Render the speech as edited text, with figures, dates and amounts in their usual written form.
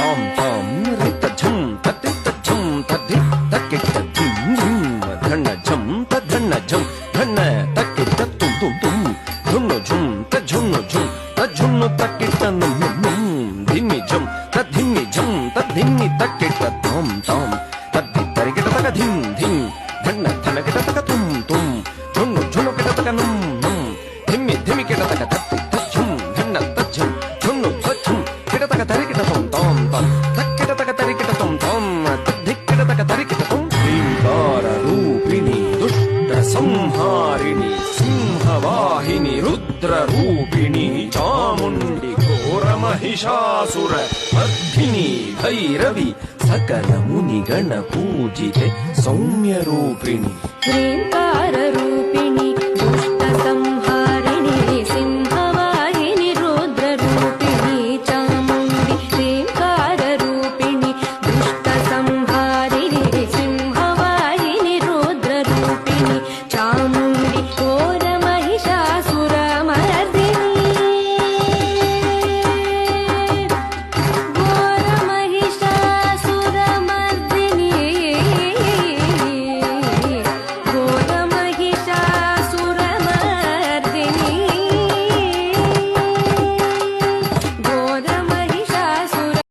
తాం తాం రిత ఝం తత్రిత ఝం తద్ధి తక్కిట ధిం ధిం ధన్న ఝం తద్ధన్న ఝం ధన్న తక్కిట తుం తుం తుం ధున్ను ఝుం తఝున్ను ఝుం తఝున్ను తక్కిట నుం నుం ధిమ్మి ఝం తద్ధిమ్మి ఝం తద్ధిమ్మి తక్కిట తాం తాం తద్ధి తరికిట తక ధిం ధిం ధన్న ధనకిట తక తుం తుం ఝున్ను ఝునుకిట తక నుం నుం ధిమ్మి ధిమికిట తక తత్తి తఝుం ధన్న తఝం ఝున్ను తఝుం కిట తక తరికిట తుం తాం తాం తక్కిట తక తరికిట తుం తాం తద్ధిక్కిట తక తరికిట తుం శ్రీంకార రూపిణి దుష్ట సంహారిణి సింహవాహిని రుద్ర రూపిణి చాముండి ఘోర మహిషాసుర మర్దిని భైరవి సకల మునిగణ పూజితే సౌమ్య రూపిణి శ్రీంకార రూపిణి దుష్ట సంహారిణి సింహవాహిని రుద్ర రూపిణి చాముండి శ్రీంకార రూపిణి దుష్ట సంహారిణి సింహవాహిని రుద్ర రూపిణి చాముండి ఘోర